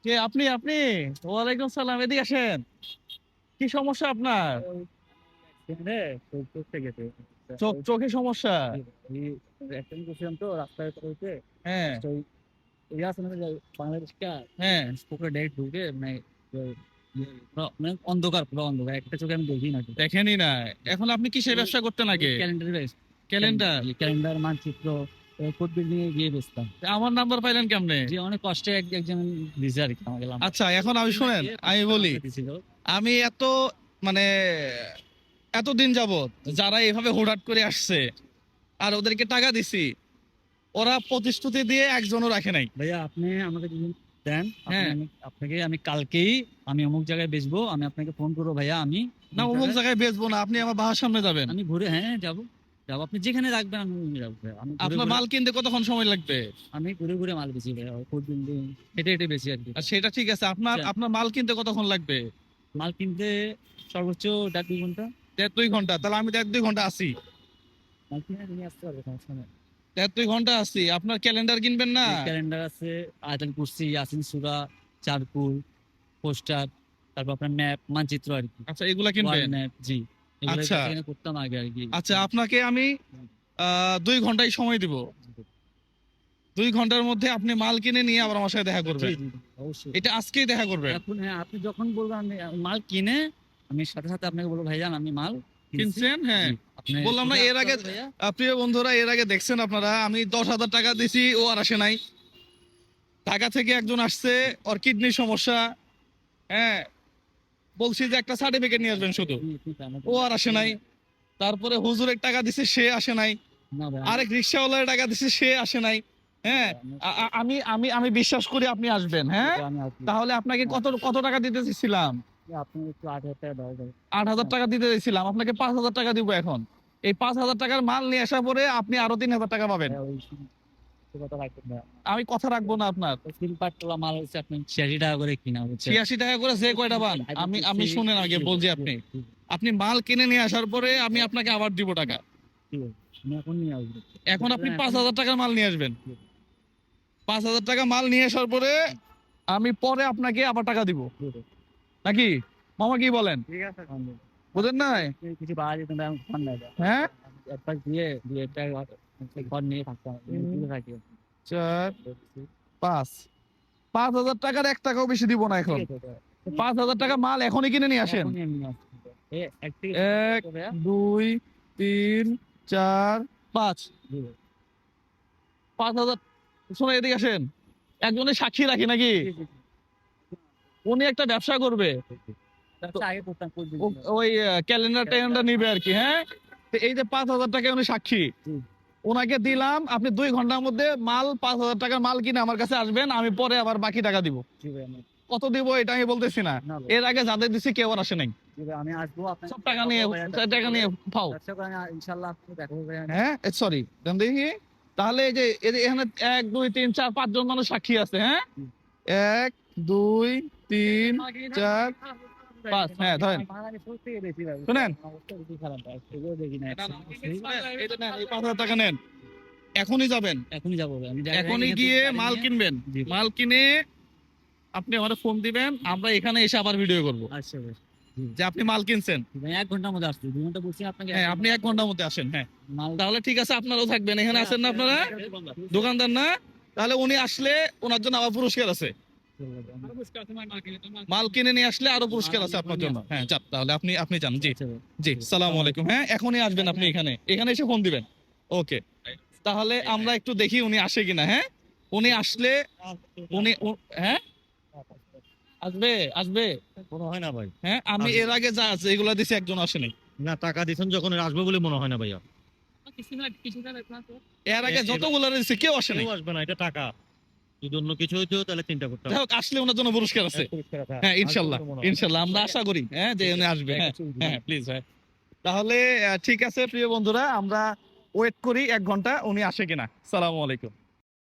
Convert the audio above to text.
কে আপনি আপনি ওয়ালাইকুম সালাম, এদিকে আসেন। কি সমস্যা আপনার? চোখে সমস্যা? হ্যাঁ হ্যাঁ। অন্ধকার পুরো অন্ধকার, একটা চোখে আমি দেখি না। দেখেনি না। এখন আপনি কিসের ব্যবসা করতেন আগে? ক্যালেন্ডার? ক্যালেন্ডার, মানচিত্র, কোড বিল্ডিং এ গিয়ে বেচতাম। আমার নাম্বার পাইলেন কেমনে? যে অনেক কষ্টে একজন দিছে আর কি আমাকে নাম্বার। আচ্ছা এখন আমি শুনেন, আমি বলি, দিছিল। আমি মানে এতদিন যাবত যারা এভাবে হুটহাট করে আসছে আর ওদেরকে টাকা দিছি, ওরা প্রতিশ্রুতি দিয়ে একজনও রাখে নাই। ভাইয়া আপনি আমাকে যদি দেন, হ্যাঁ। আপনাকে আমি কালকেই আমি অমুক জায়গায় বেচবো, আমি আপনাকে ফোন করবো ভাইয়া। আমি না অমুক জায়গায় বেচবো না, আপনি আমার বাসার সামনে যাবেন। আমি ঘুরে, হ্যাঁ যাবো যাবো, আপনি যেখানে রাখবেন আমি যাবো ভাইয়া। আমি ঘুরে আপনার ঘুরে মাল কিনতে কতক্ষণ সময় লাগবে? আমি ঘুরে ঘুরে মাল বেচি ভাইয়া, কোড বিল্ডিং হেঁটে হেঁটে বেচি আর কি। আর সেটা ঠিক আছে, আপনার আচ্ছা। আপনার মাল কিনতে কতক্ষণ লাগবে? মাল কিনতে সর্বোচ্চ 1.5-2 ঘন্টা। 1.5-2 ঘন্টা? তাহলে আমি 1.5-2 ঘন্টা আসি। মাল কিনে নিয়ে আসতে পারবো, সমস্যা নেই। 1.5-2 ঘন্টা আসি। আপনার ক্যালেন্ডার কিনবেন না? ক্যালেন্ডার আছে, আয়াতুল কুরসি, ইয়াসিন সূরা, চারকুল, পোস্টার, তারপর আপনার ম্যাপ, মানচিত্র আর কি। আচ্ছা এগুলা কিনবেন? ম্যাপ, জি। এগুলো আচ্ছা এখানে করতাম আগে আর কি। আচ্ছা, আপনাকে আমি 2 ঘন্টায় সময় দিব। 2 ঘন্টার মধ্যে আপনি মাল কিনে নিয়ে আবার আমার সাথে দেখা জি করবেন। জি অবশ্যই। এটা আজকেই দেখা করবেন। এখন হ্যাঁ, আপনি যখন বলবেন আমি মাল কিনে আমি সাথে সাথে আপনাকে বলবো ভাইজান আমি মাল কিনছি। কিনছেন? হ্যাঁ। জি, আপনি বললাম না শুধু এর আসতে আগে, হবে ভাইয়া। প্রিয় বন্ধুরা, এর আগে দেখছেন আপনারা, আমি 10,000 টাকা দিছি, ও আর আসে নাই। ঢাকা থেকে একজন আসছে, ওর কিডনির সমস্যা। হ্যাঁ, বলছি যে একটা সার্টিফিকেট নিয়ে আসবেন শুধু, ও আর আসে নাই। তারপরে হুজুরের টাকা দিছে, সে আসে নাই। না ভাই, আরেক রিক্সাওয়ালার টাকা দিছে, সে আসে নাই। হ্যাঁ, আমি আমি আমি বিশ্বাস করি আপনি আসবেন। হ্যাঁ, আমি আসবো। তাহলে আপনাকে কত কত টাকা দিতে চেয়েছিলাম? আপনি একটু 8,000 টাকা দাও ভাই। 8,000 টাকা দিতে চেয়েছিলাম, আপনাকে 5,000 টাকা দিব এখন। এই 5,000 টাকার মাল নিয়ে আসার পরে আপনি আরো 3,000 টাকা পাবেন। ভাইয়া, ওই কথা রাখবেন না। আমি কথা রাখবো না আপনার। তিন পাট তোলা মাল হচ্ছে আপনি 86 টাকা করে কিনা হচ্ছে। 86 টাকা করে যে কয়টা পান, আমি শুনেন আগে বলছি, আপনি আপনি মাল কিনে নিয়ে আসার পরে আমি আপনাকে আবার দিব টাকা। ঠিক আছে, আমি এখন নিয়ে আসবো। এখন আপনি 5,000 টাকার মাল নিয়ে আসবেন। 5,000 টাকা মাল নিয়ে আসার পরে আমি পরে আপনাকে আবার টাকা দিব, নাকি মামা কি বলেন? ঠিক আছে, বুঝেন নাই? কিছু পাওয়া যেত না, আমি ফোন নাই। হ্যাঁ, একবার দিয়ে দিয়ে একটা ঘর নিয়ে থাকতাম, থাকি। 4 5 5,000 টাকার 1 টাকাও বেশি দিব না এখন। 5,000 টাকা মাল এখনই কিনে নিয়ে আসেন। 1 2 3 4 5 5,000। শোনো এদিকে আসেন, একজনের সাক্ষী রাখি নাকি? উনি একটা ব্যবসা করবে, ওই ক্যালেন্ডার ট্যালেন্ডার নিবে আর কি। হ্যাঁ, তো এই যে 5,000 টাকা উনি সাক্ষী, ওনাকে দিলাম। আপনি 2 ঘন্টার মধ্যে মাল 5,000 টাকার মাল কিনে আমার কাছে আসবেন, আমি পরে আবার বাকি টাকা দিব। কত দিব এটা আমি বলতেছি না, এর আগে যাদের দিছি কেউ আর আসে নাই। আমি আসবো, সব টাকা নিয়ে পাও। ইনশাল্লাহ আপনি দেখা হবে। হ্যাঁ সরি, দেখি তাহলে এই যে এখানে 1 2 3 4 5 জন মানুষ সাক্ষী আছে। হ্যাঁ, 1 2 3 4 5। হ্যাঁ ধরেন, শুনেন, এই যে নেন, এই 5,000 টাকা নেন, এখনই যাবেন, এখনই যাবো, আমি এখনই গিয়ে মাল কিনবেন। মাল কিনে আপনি আমাকে ফোন দিবেন, আমরা এখানে এসে আবার ভিডিও করব আচ্ছা ভাই, যে আপনি মাল কিনছেন। 1 ঘন্টার মধ্যে আসছি, 2 ঘন্টা বলছি আপনাকে। হ্যাঁ, আপনি 1 ঘন্টার মধ্যে আসেন। হ্যাঁ, মাল তাহলে ঠিক আছে, আপনারাও থাকবেন এখানে। আছেন না আপনারা? দোকানদার না? তাহলে উনি আসলে ওনার জন্য আবার পুরস্কার আছে। মাল কিনে নিয়ে আসলে আরো পুরস্কার আছে আপনার জন্য। হ্যাঁ যান, তাহলে আপনি আপনি যান। জি জি, সালামু আলাইকুম। হ্যাঁ, এখনই আসবেন আপনি এখানে, এখানে এসে ফোন দিবেন। ওকে, তাহলে আমরা একটু দেখি উনি আসে কিনা। হ্যাঁ, উনি আসলে হ্যাঁ আসবে আসবে মনে হয় না ভাই। হ্যাঁ, আমি এর আগে যা আছে এগুলা দিছি, একজন আসেনি। না, টাকা দিচ্ছেন যখন আসবে বলে মনে হয় না ভাইয়া। এর আগে যতগুলো দিছি কেউ আসেনি। কেউ আসবে না, এটা টাকা। যদি অন্য কিছু হইতো তাহলে চিন্তা করতাম। যাই হোক, আসলে ওনার জন্য পুরস্কার আছে। হ্যাঁ ইনশাল্লাহ, ইনশাল্লাহ আমরা আশা করি হ্যাঁ যে উনি আসবে। হ্যাঁ হ্যাঁ প্লিজ ভাই। তাহলে ঠিক আছে প্রিয় বন্ধুরা, আমরা ওয়েট করি 1 ঘন্টা উনি আসে কিনা। সালামু আলাইকুম।